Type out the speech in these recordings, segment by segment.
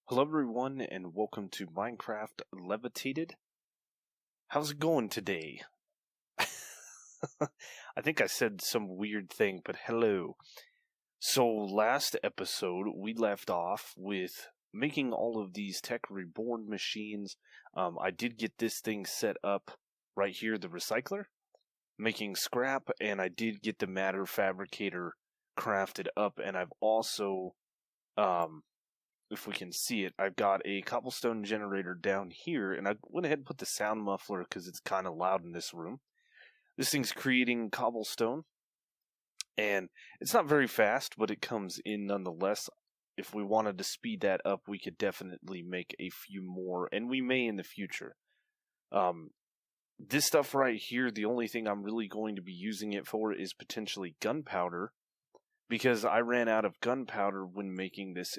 Hello everyone and welcome to Minecraft Levitated. How's it going today? I think I said some weird thing, but hello. So last episode we left off with making all of these tech reborn machines. I did get this thing set up right here, the recycler, making scrap, and I did get the matter fabricator crafted up, and I've also if we can see it, I've got a Cobblestone Generator down here, and I went ahead and put the sound muffler because it's kind of loud in this room. This thing's creating cobblestone, and it's not very fast, but it comes in nonetheless. If we wanted to speed that up, we could definitely make a few more, and we may in the future. This stuff right here, the only thing I'm really going to be using it for is potentially gunpowder, because I ran out of gunpowder when making this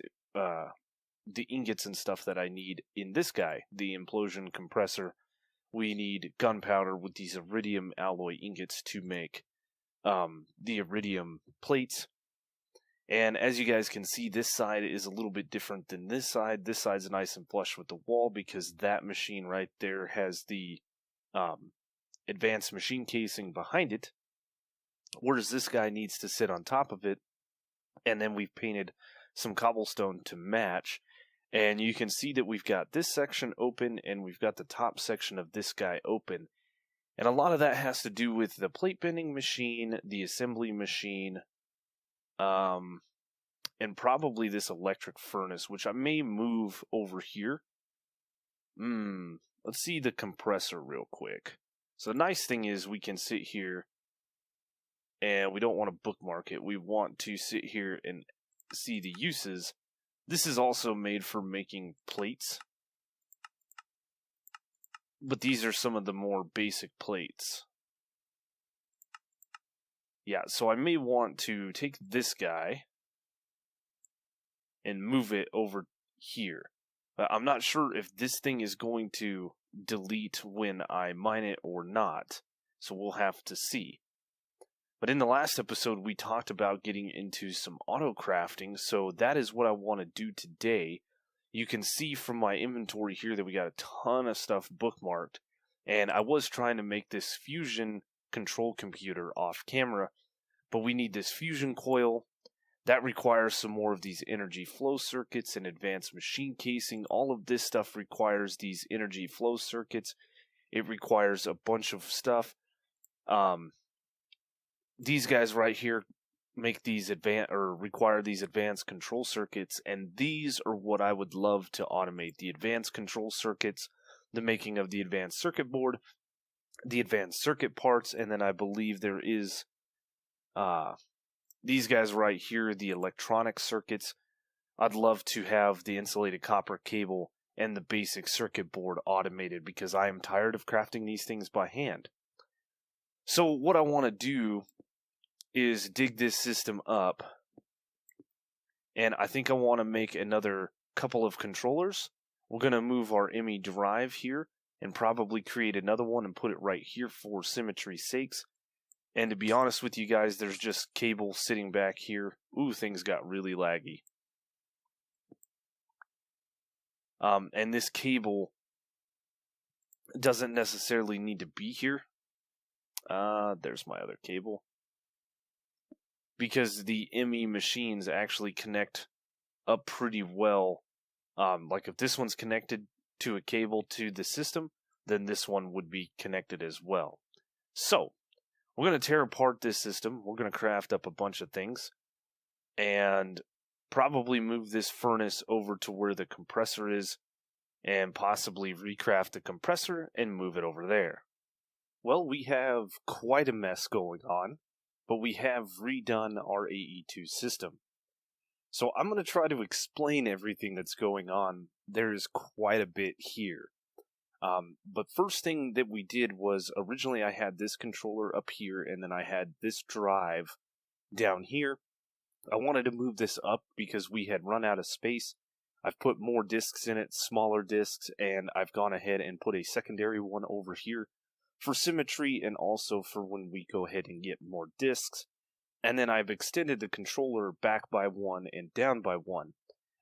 the ingots and stuff that I need in this guy, the Implosion Compressor. We need gunpowder with these iridium alloy ingots to make the iridium plates. And as you guys can see, this side is a little bit different than this side. This side's nice and flush with the wall because that machine right there has the advanced machine casing behind it, whereas this guy needs to sit on top of it. And then we've painted some cobblestone to match. And you can see that we've got this section open and we've got the top section of this guy open. And a lot of that has to do with the plate bending machine, the assembly machine, and probably this electric furnace, which I may move over here. Let's see the compressor real quick. So the nice thing is we can sit here and we don't want to bookmark it. We want to sit here and see the uses. This is also made for making plates, but these are some of the more basic plates. Yeah, so I may want to take this guy and move it over here. I'm not sure if this thing is going to delete when I mine it or not, so we'll have to see. But in the last episode, we talked about getting into some auto crafting, so that is what I want to do today. You can see from my inventory here that we got a ton of stuff bookmarked, and I was trying to make this fusion control computer off camera, but we need this fusion coil. That requires some more of these energy flow circuits and advanced machine casing. All of this stuff requires these energy flow circuits. It requires a bunch of stuff. These guys right here make these require these advanced control circuits, and these are what I would love to automate. The advanced control circuits, the making of the advanced circuit board, the advanced circuit parts, and then I believe there is these guys right here, the electronic circuits. I'd love to have the insulated copper cable and the basic circuit board automated because I am tired of crafting these things by hand. So what I want to do is dig this system up, and I think I want to make another couple of controllers. We're going to move our ME drive here and probably create another one and put it right here for symmetry's sakes. And to be honest with you guys, there's just cable sitting back here. Ooh, things got really laggy. And this cable doesn't necessarily need to be here. There's my other cable. Because the ME machines actually connect up pretty well. Like if this one's connected to a cable to the system, then this one would be connected as well. So, we're going to tear apart this system. We're going to craft up a bunch of things. And probably move this furnace over to where the compressor is. And possibly recraft the compressor and move it over there. Well, we have quite a mess going on, but we have redone our AE2 system. So I'm going to try to explain everything that's going on. There's quite a bit here. But first thing that we did was originally I had this controller up here and then I had this drive down here. I wanted to move this up because we had run out of space. I've put more discs in it, smaller discs, and I've gone ahead and put a secondary one over here for symmetry and also for when we go ahead and get more discs. And then I've extended the controller back by one and down by one.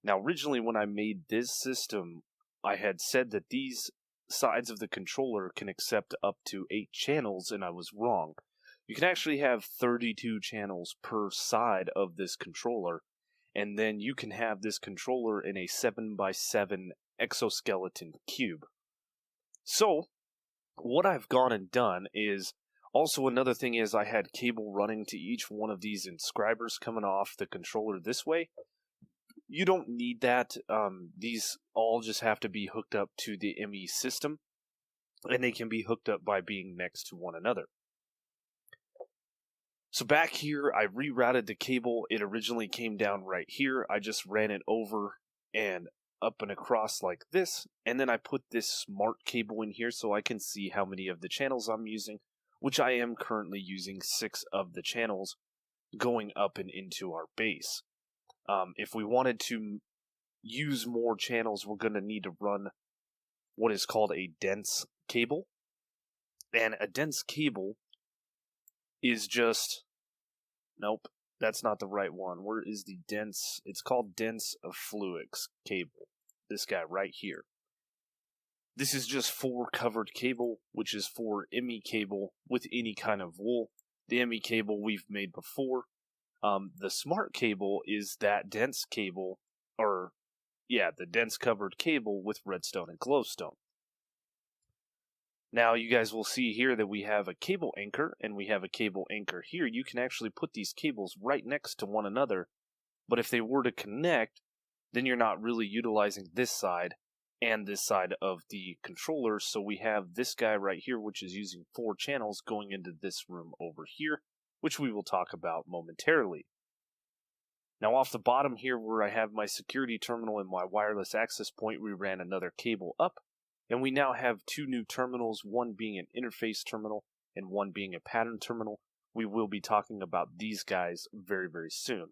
Now, originally when I made this system, I had said that these sides of the controller can accept up to 8 channels, and I was wrong. You can actually have 32 channels per side of this controller, and then you can have this controller in a 7x7 exoskeleton cube. So, what I've gone and done is, also another thing is I had cable running to each one of these inscribers coming off the controller this way. You don't need that. These all just have to be hooked up to the ME system, and they can be hooked up by being next to one another. So back here, I rerouted the cable. It originally came down right here. I just ran it over and up and across like this, and then I put this smart cable in here so I can see how many of the channels I'm using, which I am currently using 6 of the channels going up and into our base. If we wanted to use more channels, we're going to need to run what is called a dense cable. And a dense cable is just... Nope, that's not the right one. Where is the dense? It's called dense fluix cable. This guy right here. This is just for covered cable, which is for ME cable with any kind of wool. The ME cable we've made before. The smart cable is that dense cable, the dense covered cable with redstone and glowstone. Now you guys will see here that we have a cable anchor and we have a cable anchor here. You can actually put these cables right next to one another, but if they were to connect, then you're not really utilizing this side and this side of the controller. So we have this guy right here, which is using 4 channels going into this room over here, which we will talk about momentarily. Now off the bottom here where I have my security terminal and my wireless access point, we ran another cable up, and we now have 2 new terminals, one being an interface terminal and one being a pattern terminal. We will be talking about these guys very, very soon.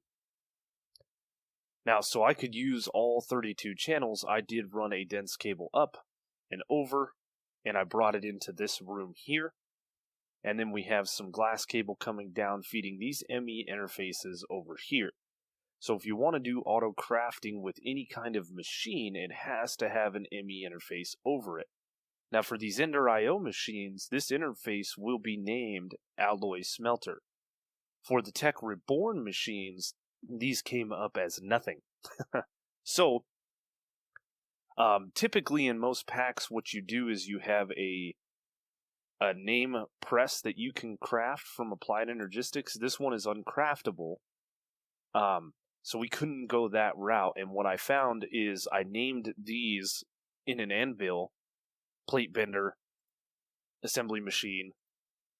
Now, so I could use all 32 channels, I did run a dense cable up and over, and I brought it into this room here. And then we have some glass cable coming down feeding these ME interfaces over here. So if you want to do auto crafting with any kind of machine, it has to have an ME interface over it. Now for these Ender IO machines, this interface will be named Alloy Smelter. For the Tech Reborn machines, these came up as nothing. So, typically in most packs, what you do is you have a name press that you can craft from Applied Energistics. This one is uncraftable. So we couldn't go that route, and what I found is I named these in an anvil, plate bender, assembly machine,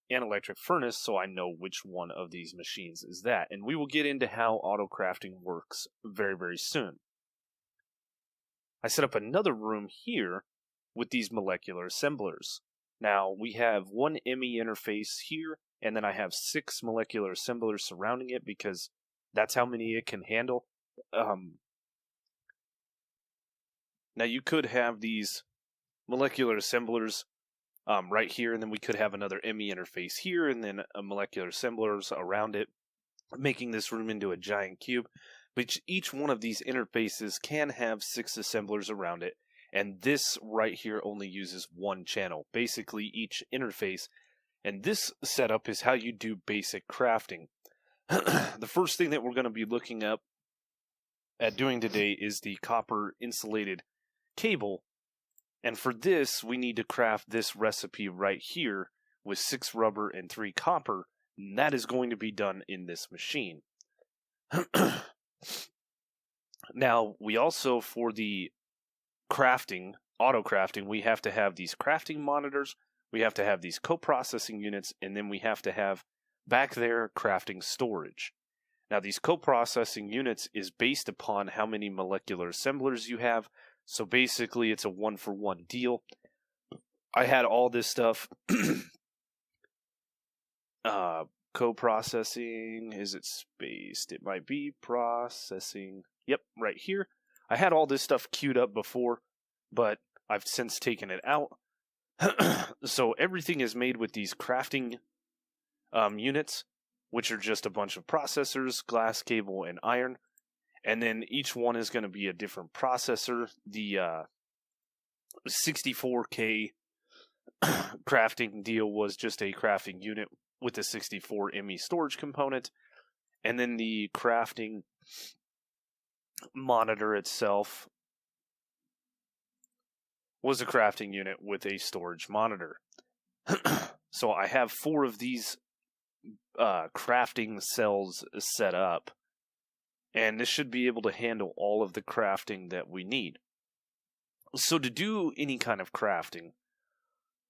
and electric furnace, so I know which one of these machines is that. And we will get into how auto crafting works very, very soon. I set up another room here with these molecular assemblers. Now, we have one ME interface here, and then I have 6 molecular assemblers surrounding it because that's how many it can handle. Now, you could have these molecular assemblers right here, and then we could have another ME interface here, and then a molecular assemblers around it, making this room into a giant cube. But each one of these interfaces can have 6 assemblers around it, and this right here only uses 1 channel, basically each interface. And this setup is how you do basic crafting. The first thing that we're going to be looking at doing today is the copper insulated cable. And for this, we need to craft this recipe right here with 6 rubber and 3 copper. And that is going to be done in this machine. Now, we also, for the crafting, auto crafting, we have to have these crafting monitors, we have to have these co-processing units, and then we have to have back there crafting storage. Now, these co-processing units is based upon how many molecular assemblers you have. So basically, it's a 1-for-1 deal. I had all this stuff. Co-processing, is it spaced? It might be processing. Yep, right here. I had all this stuff queued up before, but I've since taken it out. So everything is made with these crafting units, which are just a bunch of processors, glass, cable, and iron. And then each one is going to be a different processor. The 64K crafting deal was just a crafting unit with a 64 ME storage component. And then the crafting monitor itself was a crafting unit with a storage monitor. So I have 4 of these crafting cells set up, and this should be able to handle all of the crafting that we need. So to do any kind of crafting,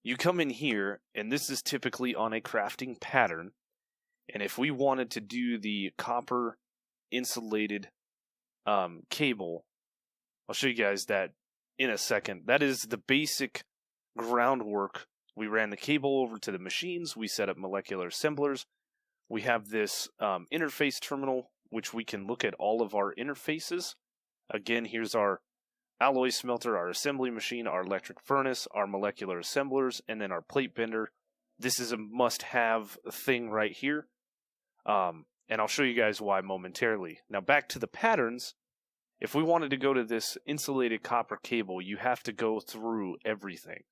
you come in here, and this is typically on a crafting pattern, and if we wanted to do the copper insulated cable, I'll show you guys that in a second. That is the basic groundwork. We ran the cable over to the machines, we set up molecular assemblers, we have this interface terminal, which we can look at all of our interfaces. Again, here's our alloy smelter, our assembly machine, our electric furnace, our molecular assemblers, and then our plate bender. This is a must-have thing right here, and I'll show you guys why momentarily. Now back to the patterns. If we wanted to go to this insulated copper cable, you have to go through everything.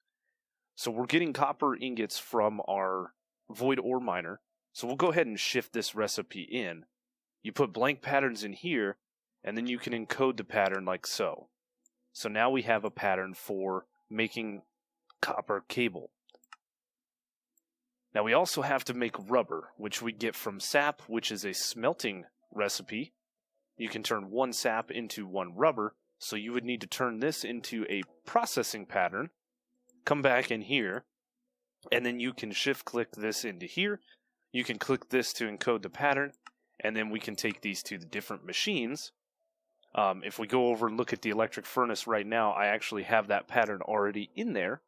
So we're getting copper ingots from our void ore miner. So we'll go ahead and shift this recipe in. You put blank patterns in here, and then you can encode the pattern like so. So now we have a pattern for making copper cable. Now we also have to make rubber, which we get from sap, which is a smelting recipe. You can turn 1 sap into 1 rubber, so you would need to turn this into a processing pattern, come back in here, and then you can shift click this into here. You can click this to encode the pattern, and then we can take these to the different machines. If we go over and look at the electric furnace right now, I actually have that pattern already in there.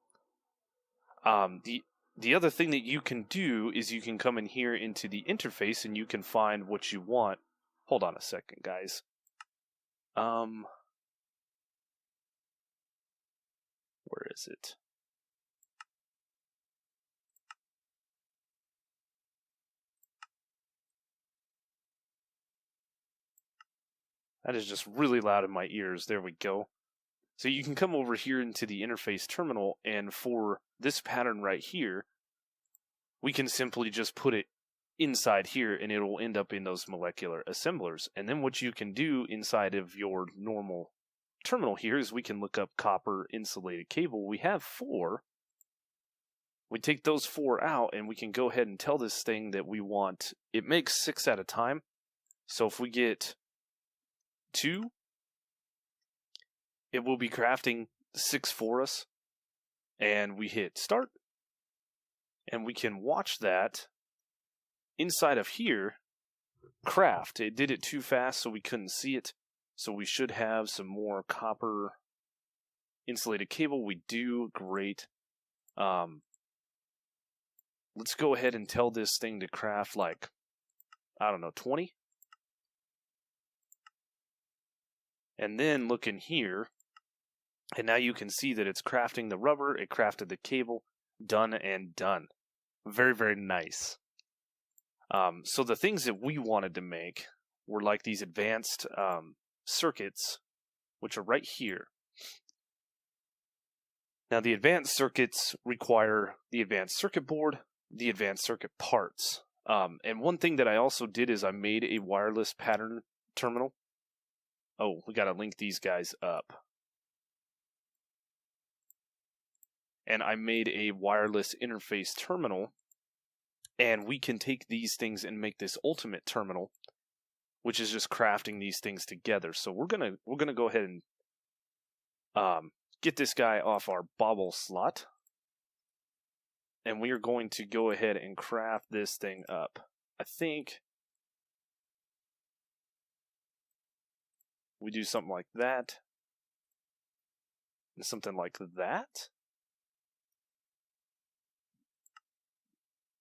The other thing that you can do is you can come in here into the interface and you can find what you want. Hold on a second, guys. Where is it? That is just really loud in my ears. There we go. So you can come over here into the interface terminal, and for this pattern right here, we can simply just put it inside here, and it will end up in those molecular assemblers. And then what you can do inside of your normal terminal here is we can look up copper insulated cable. We have 4. We take those 4 out, and we can go ahead and tell this thing that we want. It makes 6 at a time. So if we get 2, it will be crafting 6 for us. And we hit start. And we can watch that inside of here craft. It did it too fast, so we couldn't see it. So we should have some more copper insulated cable. We do. Great. Let's go ahead and tell this thing to craft like, I don't know, 20. And then look in here, and now you can see that it's crafting the rubber, it crafted the cable, done and done. Very, very nice. So the things that we wanted to make were like these advanced circuits, which are right here. Now the advanced circuits require the advanced circuit board, the advanced circuit parts. And one thing that I also did is I made a wireless pattern terminal. Oh, we gotta link these guys up. And I made a wireless interface terminal, and we can take these things and make this ultimate terminal, which is just crafting these things together. So we're gonna go ahead and get this guy off our bobble slot, and we are going to go ahead and craft this thing up. I think we do something like that, and something like that.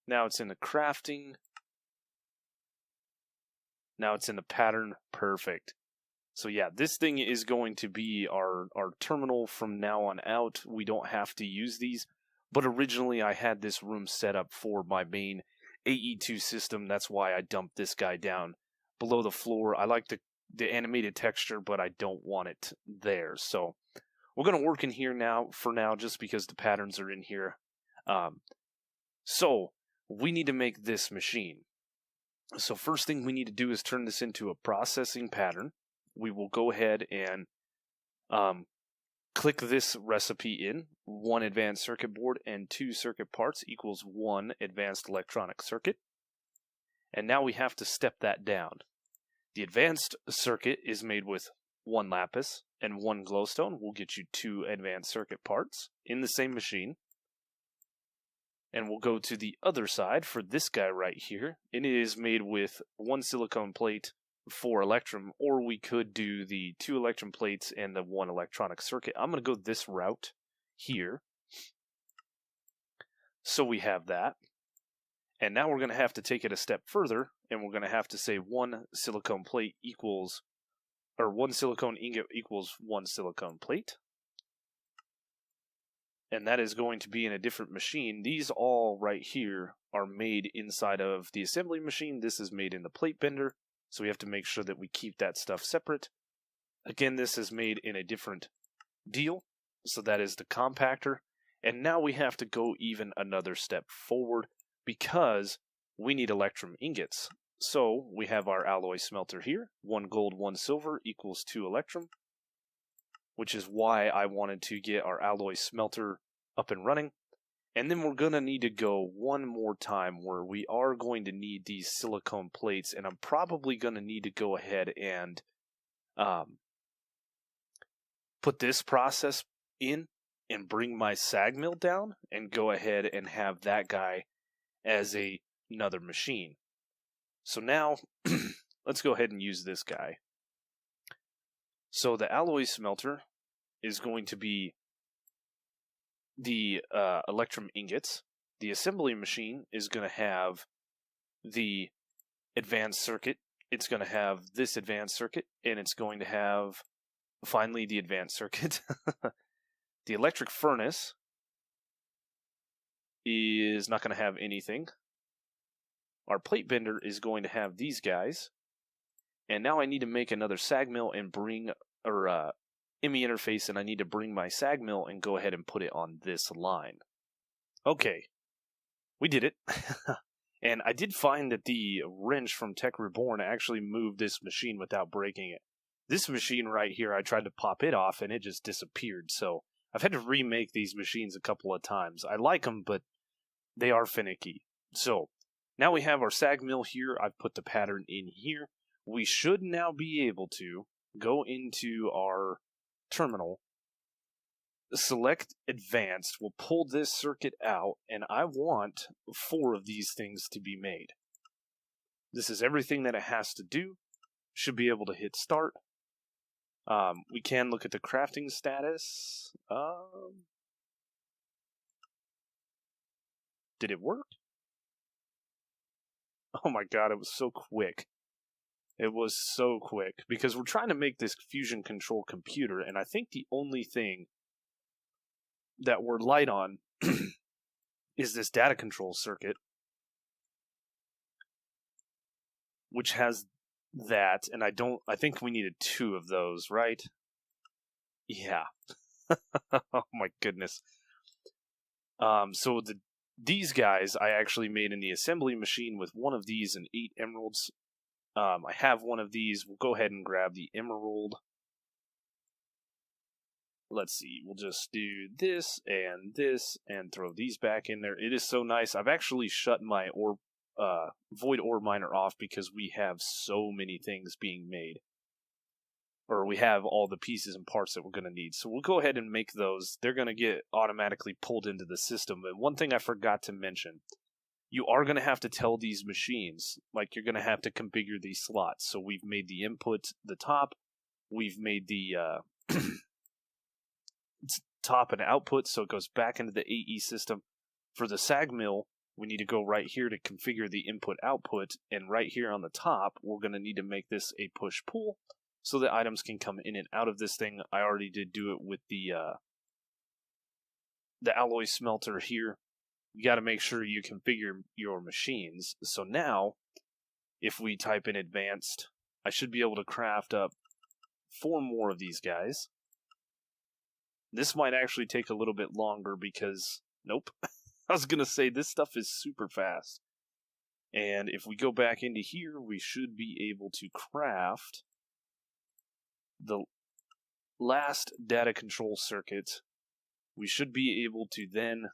Now it's in the crafting. Now it's in the pattern. Perfect. So yeah, this thing is going to be our terminal from now on out. We don't have to use these. But originally I had this room set up for my main AE2 system. That's why I dumped this guy down below the floor. I like to the animated texture, but I don't want it there. So we're going to work in here now for now, just because the patterns are in here. So we need to make this machine. So first thing we need to do is turn this into a processing pattern. We will go ahead and click this recipe in. 1 advanced circuit board and 2 circuit parts equals 1 advanced electronic circuit. And now we have to step that down. The advanced circuit is made with 1 lapis and 1 glowstone. We'll get you 2 advanced circuit parts in the same machine. And we'll go to the other side for this guy right here. It is made with 1 silicone plate, 4 electrum, or we could do the 2 electrum plates and the 1 electronic circuit. I'm going to go this route here. So we have that. And now we're going to have to take it a step further, and we're going to have to say 1 silicone plate equals, or 1 silicone ingot equals 1 silicone plate. And that is going to be in a different machine. These all right here are made inside of the assembly machine. This is made in the plate bender, so we have to make sure that we keep that stuff separate. Again, this is made in a different deal, so that is the compactor. And now we have to go even another step forward, because we need electrum ingots. So we have our alloy smelter here. 1 gold, 1 silver equals 2 electrum, which is why I wanted to get our alloy smelter up and running. And then we're going to need to go one more time where we are going to need these silicone plates, and I'm probably going to need to go ahead and put this process in and bring my sag mill down and go ahead and have that guy as another machine. So now let's go ahead and use this guy. So the alloy smelter is going to be the electrum ingots. The assembly machine is going to have the advanced circuit. It's going to have this advanced circuit, and it's going to have finally the advanced circuit. The electric furnace is not going to have anything. Our plate bender is going to have these guys. And now I need to make another sag mill and bring, or IMI interface, and I need to bring my sag mill and go ahead and put it on this line. Okay, we did it. And I did find that the wrench from Tech Reborn actually moved this machine without breaking it. This machine right here, I tried to pop it off and it just disappeared. So I've had to remake these machines a couple of times. I like them, but they are finicky. So now we have our sag mill here. I've put the pattern in here. We should now be able to go into our terminal, select advanced, we'll pull this circuit out, and I want 4 of these things to be made. This is everything that it has to do. Should be able to hit start. We can look at the crafting status. Did it work? Oh my god, it was so quick. It was so quick, because we're trying to make this fusion control computer, and I think the only thing that we're light on is this data control circuit, which has that, and I think we needed 2 of those, right? Yeah. Oh my goodness. So these guys I actually made in the assembly machine with 1 of these and 8 emeralds. I have 1 of these. We'll go ahead and grab the emerald. Let's see, we'll just do this and throw these back in there. It is so nice. I've actually shut my void ore miner off because we have so many things being made. Or we have all the pieces and parts that we're going to need. So we'll go ahead and make those. They're going to get automatically pulled into the system. And one thing I forgot to mention, you are going to have to tell these machines, like you're going to have to configure these slots. So we've made the input the top. We've made the top and output, so it goes back into the AE system. For the sag mill, we need to go right here to configure the input output, and right here on the top, we're going to need to make this a push-pull, so that items can come in and out of this thing. I already did do it with the alloy smelter here. You got to make sure you configure your machines. So now, if we type in advanced, I should be able to craft up 4 more of these guys. This might actually take a little bit longer because, nope. I was going to say, this stuff is super fast. And if we go back into here, we should be able to craft the last data control circuit. We should be able to then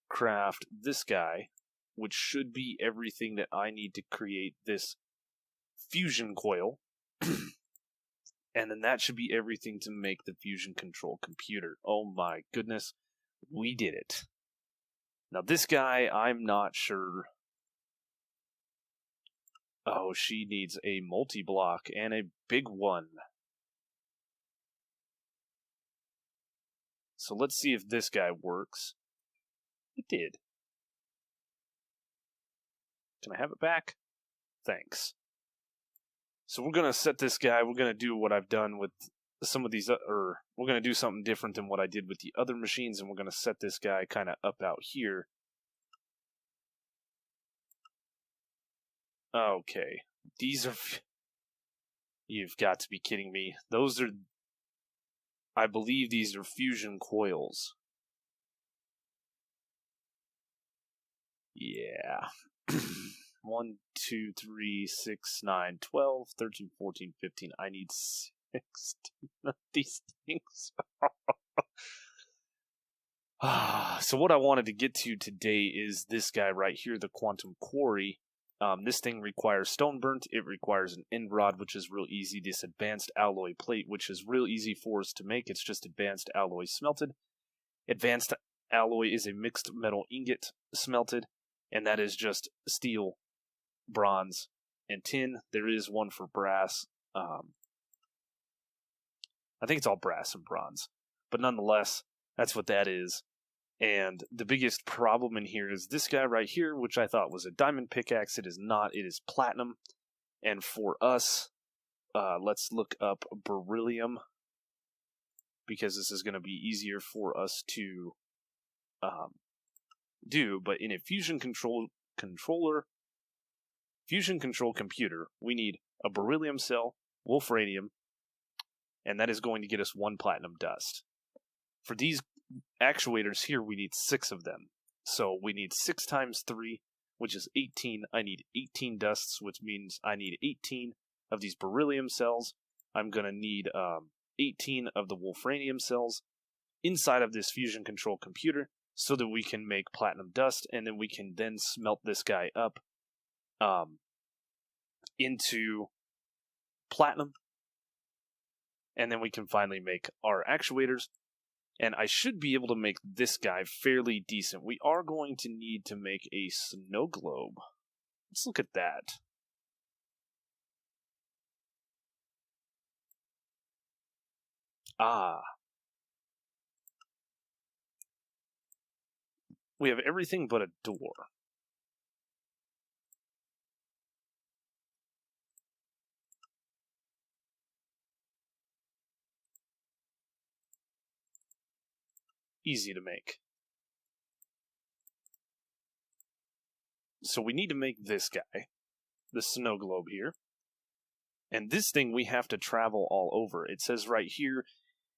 craft this guy, which should be everything that I need to create this fusion coil. And then that should be everything to make the fusion control computer. Oh my goodness, we did it. Now this guy, I'm not sure. Oh, she needs a multi-block and a big one. So let's see if this guy works. It did. Can I have it back? Thanks. So we're going to set this guy, we're going to do what I've done with some of these, or we're going to do something different than what I did with the other machines, and we're going to set this guy kind of up out here. Okay, these are... You've got to be kidding me. Those are... I believe these are fusion coils. Yeah. 1, 2, 3, 6, 9, 12, 13, 14, 15. I need 16 of these things. So what I wanted to get to today is this guy right here, the Quantum Quarry. This thing requires stone burnt. It requires an end rod, which is real easy. This advanced alloy plate, which is real easy for us to make. It's just advanced alloy smelted. Advanced alloy is a mixed metal ingot smelted, and that is just steel, bronze, and tin. There is one for brass. I think it's all brass and bronze. But nonetheless, that's what that is. And the biggest problem in here is this guy right here, which I thought was a diamond pickaxe. It is not. It is platinum. And for us, let's look up beryllium, because this is going to be easier for us to do. But in a fusion control computer, we need a beryllium cell, wolfranium, and that is going to get us 1 platinum dust. For these actuators here, we need 6 of them. So we need 6 times 3, which is 18. I need 18 dusts, which means I need 18 of these beryllium cells. I'm going to need 18 of the wolfranium cells inside of this fusion control computer so that we can make platinum dust, and then we can then smelt this guy up into platinum, and then we can finally make our actuators. And I should be able to make this guy fairly decent. We are going to need to make a snow globe. Let's look at that. We have everything but a door. Easy to make. So we need to make this guy, the snow globe here. And this thing we have to travel all over. It says right here,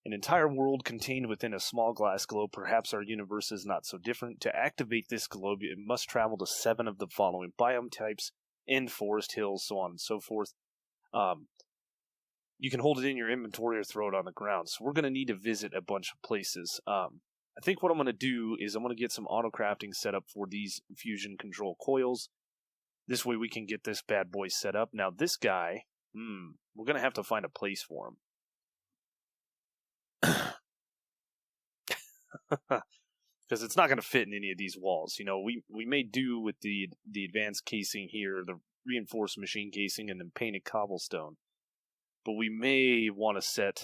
an entire world contained within a small glass globe. Perhaps our universe is not so different. To activate this globe, it must travel to 7 of the following biome types: in forest, hills, so on and so forth. You can hold it in your inventory or throw it on the ground. So we're going to need to visit a bunch of places. I think what I'm going to do is I'm going to get some auto crafting set up for these fusion control coils. This way we can get this bad boy set up. Now this guy, we're going to have to find a place for him. Because it's not going to fit in any of these walls. You know, we may do with the advanced casing here, the reinforced machine casing, and then painted cobblestone. But we may want to set,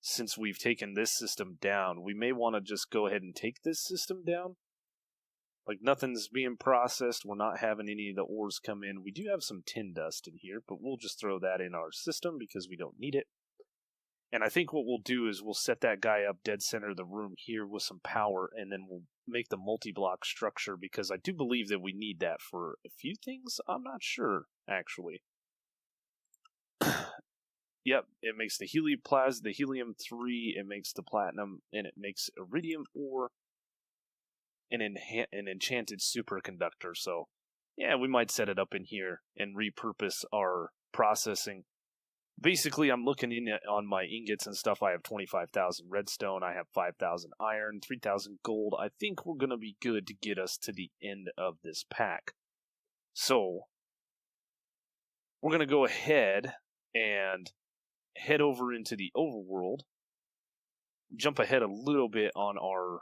since we've taken this system down, we may want to just go ahead and take this system down. Like, nothing's being processed. We're not having any of the ores come in. We do have some tin dust in here, but we'll just throw that in our system because we don't need it. And I think what we'll do is we'll set that guy up dead center of the room here with some power, and then we'll make the multi-block structure, because I do believe that we need that for a few things. I'm not sure, actually. Yep, it makes the the helium-3, it makes the platinum, and it makes iridium ore, and an enchanted superconductor. So, yeah, we might set it up in here and repurpose our processing. Basically, I'm looking in on my ingots and stuff. I have 25,000 redstone, I have 5,000 iron, 3,000 gold. I think we're going to be good to get us to the end of this pack. So, we're going to go ahead and head over into the overworld, jump ahead a little bit on our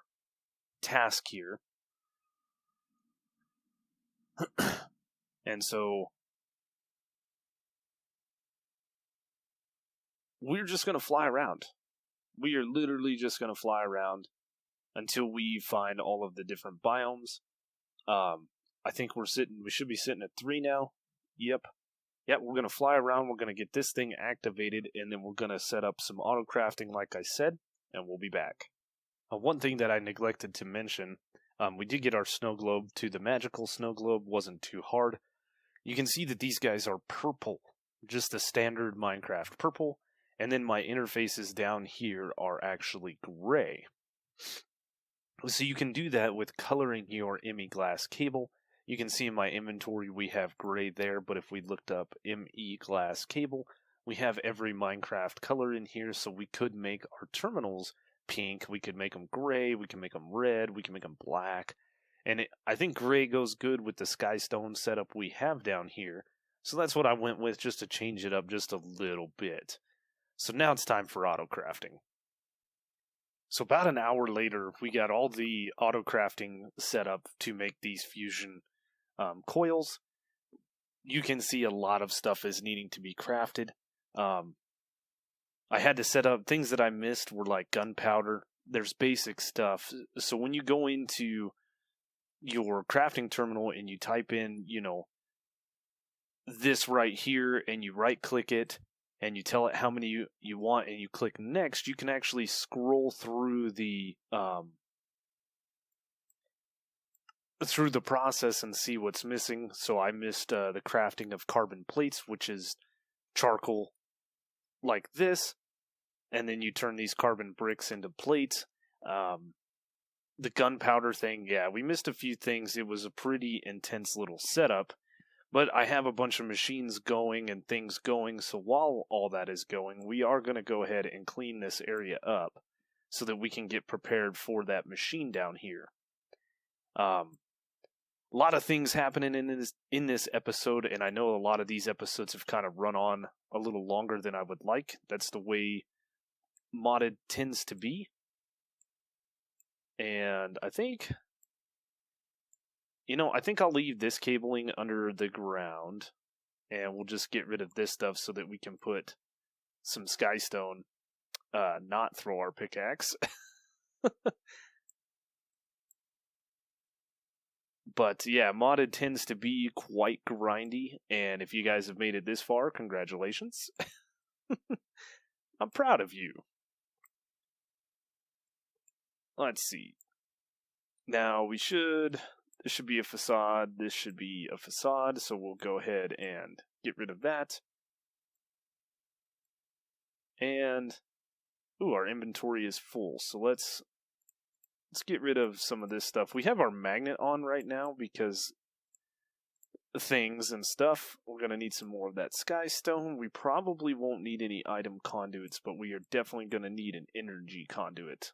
task here. And so we're just going to fly around. We are literally just going to fly around until we find all of the different biomes. I think we should be sitting at 3 now. Yep, we're going to fly around, we're going to get this thing activated, and then we're going to set up some auto crafting like I said, and we'll be back. One thing that I neglected to mention, we did get our snow globe to the magical snow globe, wasn't too hard. You can see that these guys are purple, just the standard Minecraft purple, and then my interfaces down here are actually gray. So you can do that with coloring your ME glass cable. You can see in my inventory we have gray there, but if we looked up ME glass cable, we have every Minecraft color in here, so we could make our terminals pink, we could make them gray, we can make them red, we can make them black. And I think gray goes good with the skystone setup we have down here. So that's what I went with, just to change it up just a little bit. So now it's time for auto crafting. So about an hour later, we got all the auto crafting set up to make these fusion coils. You can see a lot of stuff is needing to be crafted. I had to set up things that I missed were like gunpowder. There's basic stuff. So when you go into your crafting terminal and you type in, this right here, and you right click it and you tell it how many you want and you click next, you can actually scroll through the process and see what's missing. So I missed the crafting of carbon plates, which is charcoal like this, and then you turn these carbon bricks into plates. The gunpowder thing, yeah, we missed a few things. It was a pretty intense little setup, but I have a bunch of machines going and things going, so while all that is going, we are going to go ahead and clean this area up so that we can get prepared for that machine down here. A lot of things happening in this episode, and I know a lot of these episodes have kind of run on a little longer than I would like. That's the way modded tends to be. And I think I'll leave this cabling under the ground, and we'll just get rid of this stuff so that we can put some skystone, not throw our pickaxe. But yeah, modded tends to be quite grindy, and if you guys have made it this far, congratulations. I'm proud of you. Let's see. Now this should be a facade, this should be a facade, so we'll go ahead and get rid of that. And, our inventory is full, so let's get rid of some of this stuff. We have our magnet on right now because things and stuff. We're going to need some more of that skystone. We probably won't need any item conduits, but we are definitely going to need an energy conduit.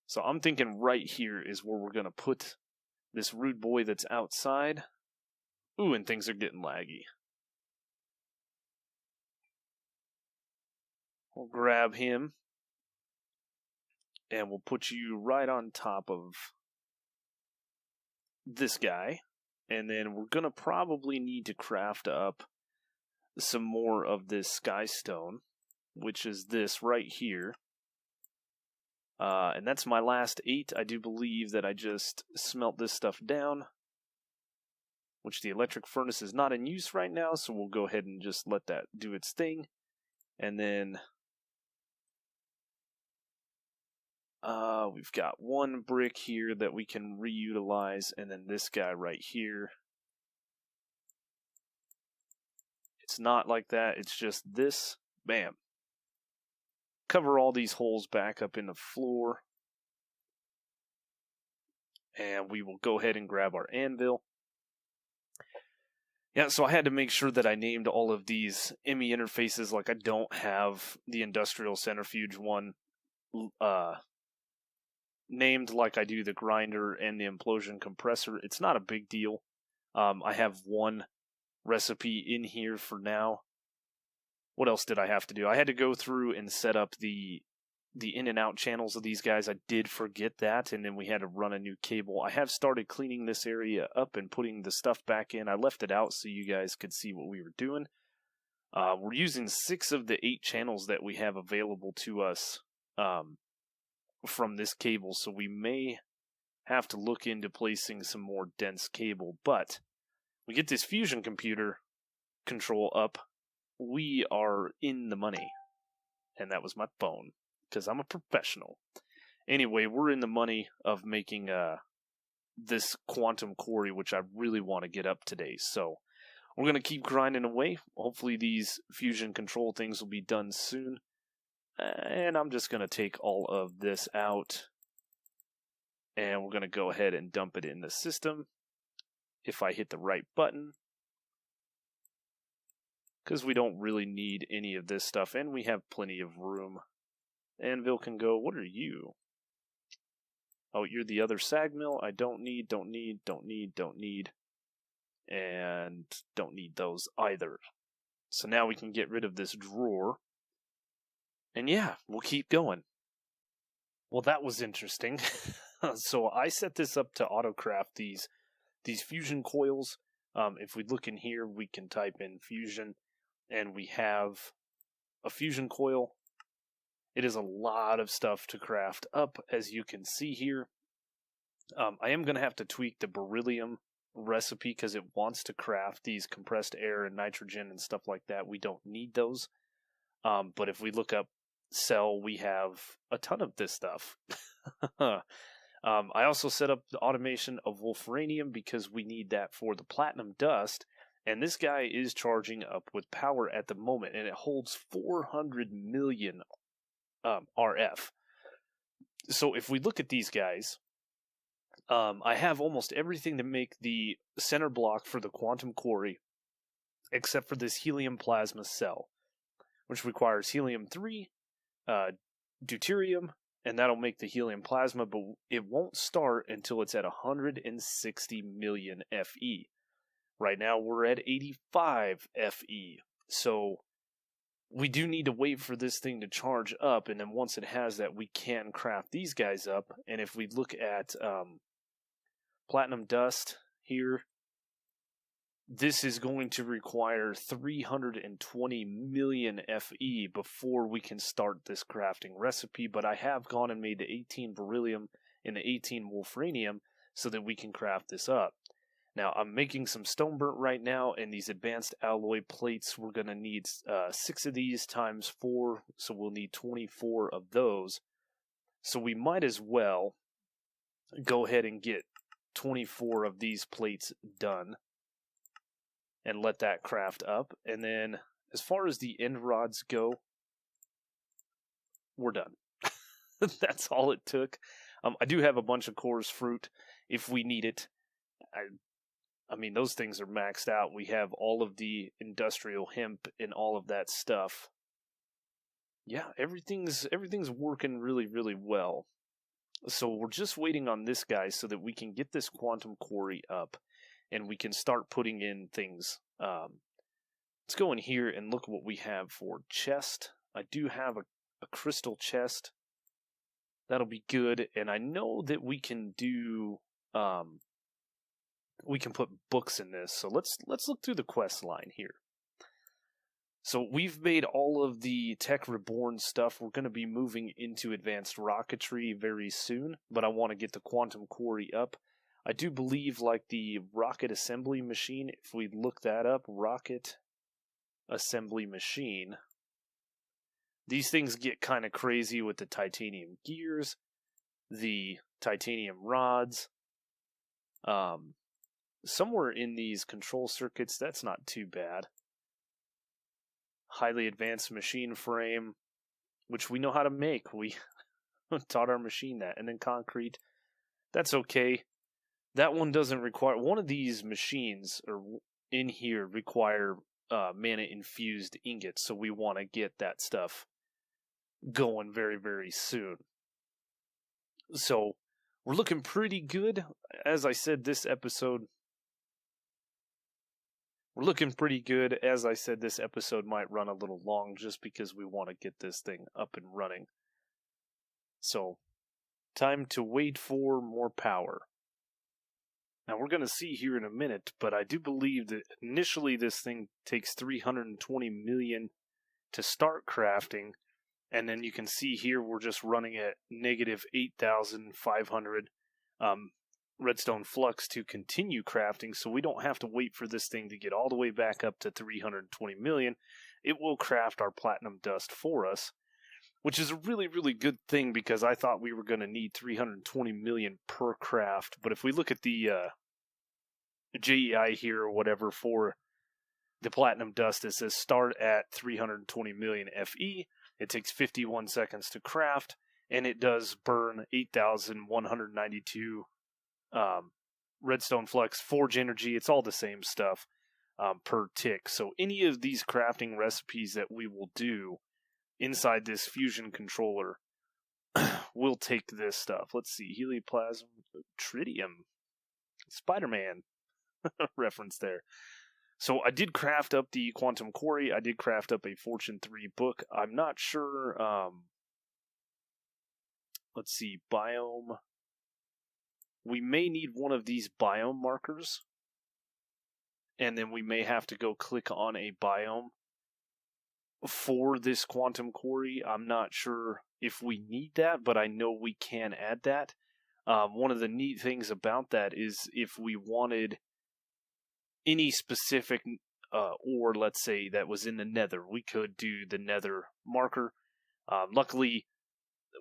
So I'm thinking right here is where we're going to put this rude boy that's outside. Ooh, and things are getting laggy. We'll grab him, and we'll put you right on top of this guy. And then we're going to probably need to craft up some more of this skystone, which is this right here. And that's my last 8. I do believe that I just smelt this stuff down, which the electric furnace is not in use right now, so we'll go ahead and just let that do its thing. And then we've got one brick here that we can reutilize, and then this guy right here. It's not like that, it's just this. Bam. Cover all these holes back up in the floor. And we will go ahead and grab our anvil. Yeah, so I had to make sure that I named all of these ME interfaces. Like, I don't have the industrial centrifuge one named like I do the grinder and the implosion compressor. It's not a big deal. I have one recipe in here for now. What else did I have to do? I had to go through and set up the in and out channels of these guys. I did forget that, and then we had to run a new cable. I have started cleaning this area up and putting the stuff back in. I left it out so you guys could see what we were doing. We're using 6 of the 8 channels that we have available to us from this cable, so we may have to look into placing some more dense cable, but we get this fusion computer control up, we are in the money. And that was my phone, because I'm a professional. Anyway, we're in the money of making this Quantum Quarry, which I really want to get up today. So we're going to keep grinding away. Hopefully these fusion control things will be done soon. And I'm just going to take all of this out. And we're going to go ahead and dump it in the system. If I hit the right button. Because we don't really need any of this stuff. And we have plenty of room. Anvil can go, what are you? Oh, you're the other sag mill. I don't need. And don't need those either. So now we can get rid of this drawer. And yeah, we'll keep going. Well, that was interesting. So I set this up to autocraft these fusion coils. If we look in here, we can type in fusion, and we have a fusion coil. It is a lot of stuff to craft up, as you can see here. I am going to have to tweak the beryllium recipe because it wants to craft these compressed air and nitrogen and stuff like that. We don't need those. But if we look up cell, we have a ton of this stuff. I also set up the automation of wolfranium because we need that for the platinum dust. And this guy is charging up with power at the moment, and it holds 400 million RF. So if we look at these guys, I have almost everything to make the center block for the Quantum Quarry, except for this helium plasma cell, which requires helium-3, deuterium, and that'll make the helium plasma, but it won't start until it's at 160 million FE. Right now we're at 85 FE, so we do need to wait for this thing to charge up, and then once it has that, we can craft these guys up. And if we look at platinum dust here, this is going to require 320 million FE before we can start this crafting recipe, but I have gone and made the 18 beryllium and the 18 wolfranium so that we can craft this up. Now, I'm making some stone burnt right now, and these advanced alloy plates, we're going to need 6 of these times 4, so we'll need 24 of those. So we might as well go ahead and get 24 of these plates done and let that craft up. And then, as far as the end rods go, we're done. That's all it took. I do have a bunch of Coors fruit if we need it. I mean, those things are maxed out. We have all of the industrial hemp and all of that stuff. Yeah, everything's working really, really well. So we're just waiting on this guy so that we can get this Quantum Quarry up, and we can start putting in things. Let's go in here and look what we have for chest. I do have a crystal chest. That'll be good, and I know that we can do... we can put books in this, so let's look through the quest line here. So we've made all of the Tech Reborn stuff. We're going to be moving into advanced rocketry very soon, but I want to get the Quantum Quarry up. I do believe, like, the rocket assembly machine, if we look that up, rocket assembly machine, these things get kind of crazy with the titanium gears, the titanium rods, somewhere in these control circuits. That's not too bad. highly advanced machine frame, which we know how to make. We taught our machine that. And then concrete, that's okay. That one doesn't require, one of these machines or in here require mana infused ingots, so we want to get that stuff going very, very soon. So we're looking pretty good. As I said, this episode, we're looking pretty good. As I said, this episode might run a little long just because we want to get this thing up and running. So, time to wait for more power. Now, we're going to see here in a minute, but I do believe that initially this thing takes 320 million to start crafting, and then you can see here we're just running at negative 8,500 redstone flux to continue crafting, so we don't have to wait for this thing to get all the way back up to 320 million. It will craft our platinum dust for us, which is a really, really good thing because I thought we were going to need 320 million per craft. But if we look at the JEI here or whatever for the platinum dust, it says start at 320 million FE. It takes 51 seconds to craft, and it does burn 8,192 redstone flux, forge energy. It's all the same stuff per tick. So any of these crafting recipes that we will do inside this fusion controller will take this stuff. Let's see, helioplasm, tritium, Spider-Man reference there. So I did craft up the Quantum Quarry. I did craft up a Fortune 3 book. I'm not sure. Let's see, biome. We may need one of these biome markers, and then we may have to go click on a biome for this Quantum Quarry. I'm not sure if we need that, but I know we can add that. One of the neat things about that is if we wanted any specific ore, let's say, that was in the nether, we could do the nether marker. Luckily,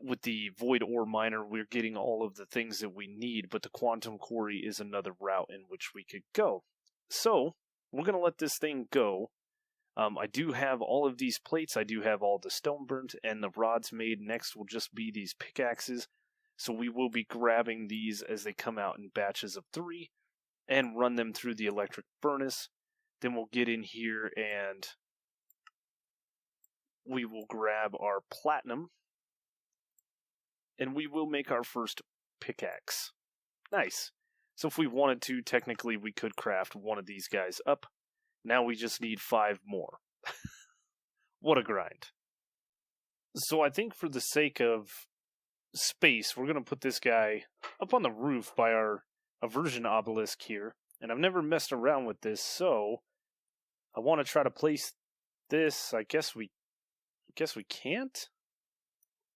with the void ore miner, we're getting all of the things that we need, but the Quantum Quarry is another route in which we could go. So, we're going to let this thing go. I do have all of these plates. I do have all the stone burnt and the rods made. Next will just be these pickaxes. So we will be grabbing these as they come out in batches of 3 and run them through the electric furnace. Then we'll get in here and we will grab our platinum and we will make our first pickaxe. Nice. So if we wanted to, technically we could craft one of these guys up. Now we just need 5 more. What a grind. So I think for the sake of space, we're going to put this guy up on the roof by our aversion obelisk here. And I've never messed around with this, so I want to try to place this. I guess we can't.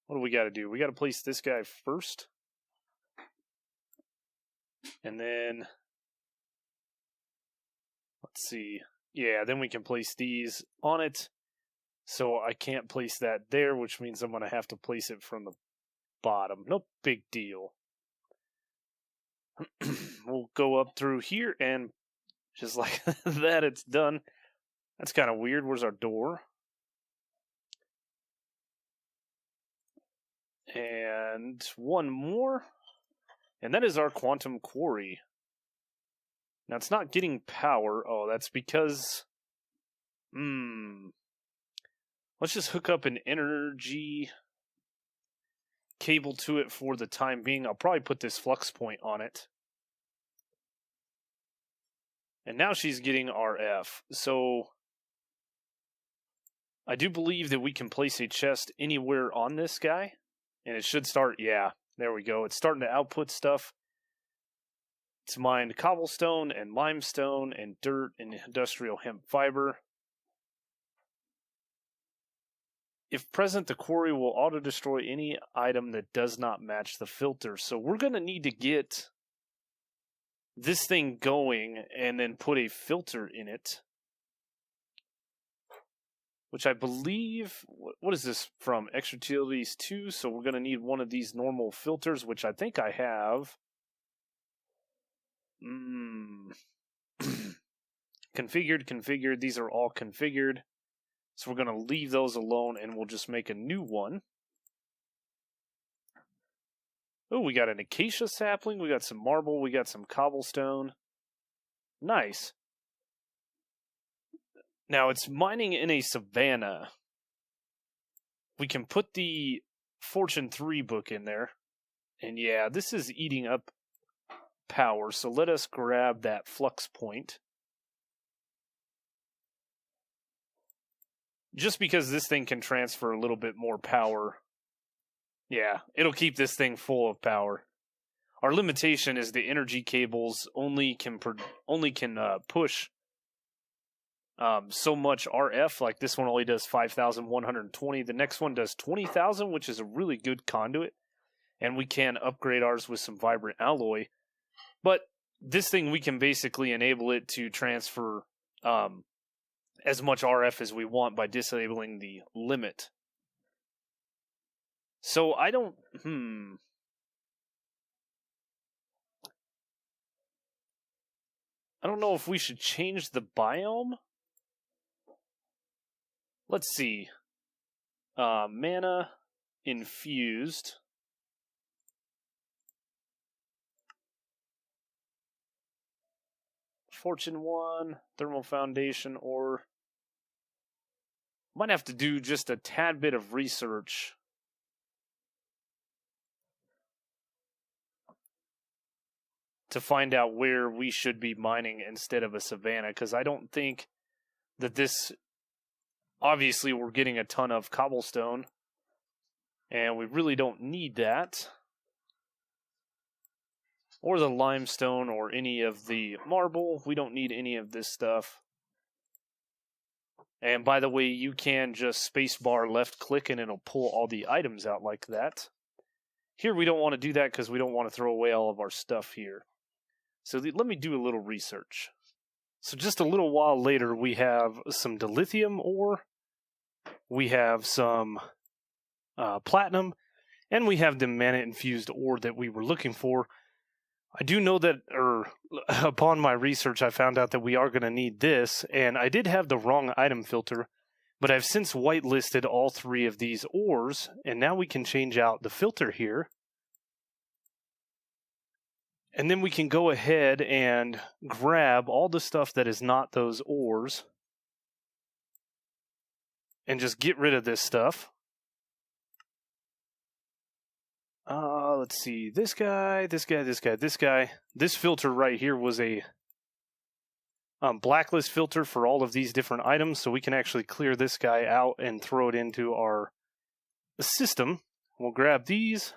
What do we got to do? We got to place this guy first. And then let's see. Yeah, then we can place these on it. So I can't place that there, which means I'm going to have to place it from the bottom. No big deal. We'll go up through here, and just like that, it's done. That's kind of weird. Where's our door? And one more. And that is our Quantum Quarry. Now, it's not getting power. Oh, that's because... Let's just hook up an energy cable to it for the time being. I'll probably put this flux point on it. And now she's getting RF. So, I do believe that we can place a chest anywhere on this guy. And it should start, yeah, there we go. It's starting to output stuff. It's mined cobblestone and limestone and dirt and industrial hemp fiber. If present, the quarry will auto-destroy any item that does not match the filter. So we're going to need to get this thing going and then put a filter in it. Which I believe, what is this from? Extra Utilities 2, so we're going to need one of these normal filters, which I think I have. Configured. These are all configured. So we're going to leave those alone, and we'll just make a new one. Oh, we got an acacia sapling, we got some marble, we got some cobblestone. Nice. Now, it's mining in a savanna. We can put the Fortune 3 book in there. And yeah, this is eating up power, so let us grab that flux point. Just because this thing can transfer a little bit more power. Yeah, it'll keep this thing full of power. Our limitation is the energy cables only can push so much RF. Like this one only does 5,120. The next one does 20,000, which is a really good conduit. And we can upgrade ours with some vibrant alloy. But this thing, we can basically enable it to transfer as much RF as we want by disabling the limit. So I don't... I don't know if we should change the biome. Let's see. Mana infused. Fortune 1, thermal foundation, or might have to do just a tad bit of research. To find out where we should be mining instead of a savanna, because I don't think that this... Obviously, we're getting a ton of cobblestone, and we really don't need that. Or the limestone, or any of the marble. We don't need any of this stuff. And by the way, you can just spacebar left-click, and it'll pull all the items out like that. Here, we don't want to do that, because we don't want to throw away all of our stuff here. So let me do a little research. So just a little while later, we have some dilithium ore, we have some platinum, and we have the mana-infused ore that we were looking for. I do know that, upon my research, I found out that we are going to need this, and I did have the wrong item filter, but I've since whitelisted all 3 of these ores, and now we can change out the filter here. And then we can go ahead and grab all the stuff that is not those ores and just get rid of this stuff. Let's see. This guy, this guy, this guy, this guy. This filter right here was a blacklist filter for all of these different items, so we can actually clear this guy out and throw it into our system. We'll grab these.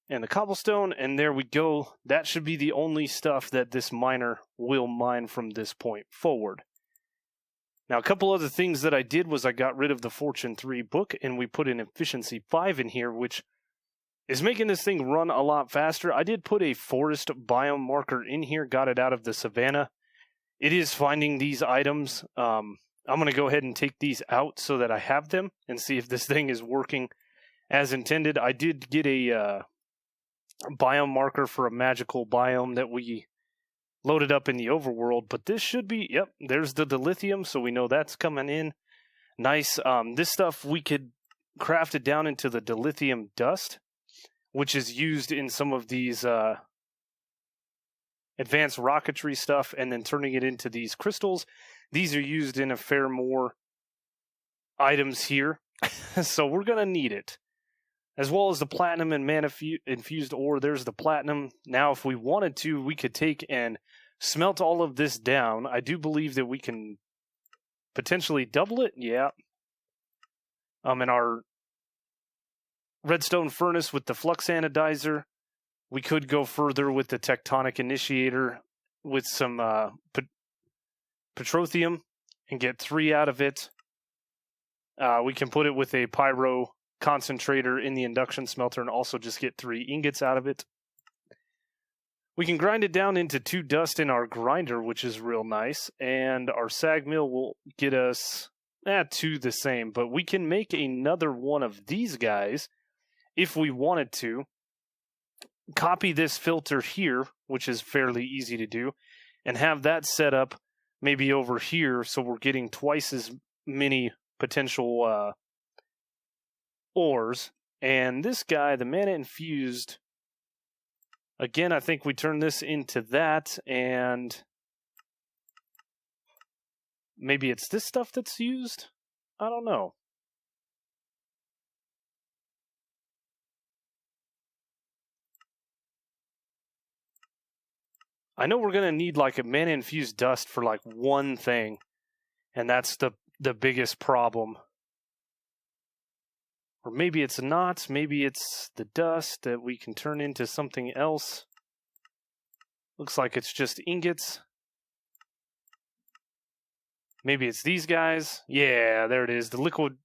And the cobblestone, and there we go. That should be the only stuff that this miner will mine from this point forward. Now, a couple other things that I did was I got rid of the Fortune 3 book, and we put an Efficiency 5 in here, which is making this thing run a lot faster. I did put a forest biome marker in here, got it out of the savanna. It is finding these items. I'm going to go ahead and take these out so that I have them, and see if this thing is working as intended. I did get a... biome marker for a magical biome that we loaded up in the overworld, but this should be, yep, there's the dilithium, so we know that's coming in. Nice. This stuff, we could craft it down into the dilithium dust, which is used in some of these advanced rocketry stuff, and then turning it into these crystals. These are used in a fair more items here, so we're going to need it. As well as the platinum and mana infused ore. There's the platinum. Now, if we wanted to, we could take and smelt all of this down. I do believe that we can potentially double it. Yeah. In our redstone furnace with the flux anodizer, we could go further with the tectonic initiator with some petroleum and get 3 out of it. We can put it with a pyro concentrator in the induction smelter and also just get 3 ingots out of it. We can grind it down into 2 dust in our grinder, which is real nice, and our sag mill will get us 2 the same, but we can make another one of these guys if we wanted to. Copy this filter here, which is fairly easy to do, and have that set up maybe over here so we're getting twice as many potential ores. And this guy, the mana infused, again, I think we turn this into that, and maybe it's this stuff that's used? I don't know. I know we're going to need like a mana infused dust for like one thing, and that's the biggest problem. Or maybe it's not. Maybe it's the dust that we can turn into something else. Looks like it's just ingots. Maybe it's these guys. Yeah, there it is. The liquid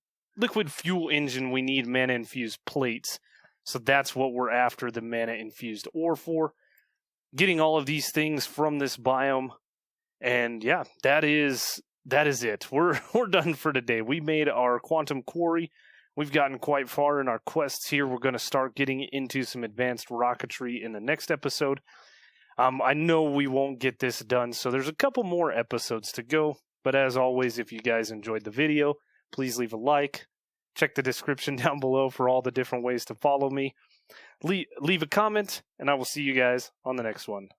fuel engine, we need mana infused plates. So that's what we're after the mana infused ore for. Getting all of these things from this biome. And yeah, that is it. We're done for today. We made our Quantum Quarry. We've gotten quite far in our quests here. We're going to start getting into some advanced rocketry in the next episode. I know we won't get this done, so there's a couple more episodes to go. But as always, if you guys enjoyed the video, please leave a like. Check the description down below for all the different ways to follow me. Leave a comment, and I will see you guys on the next one.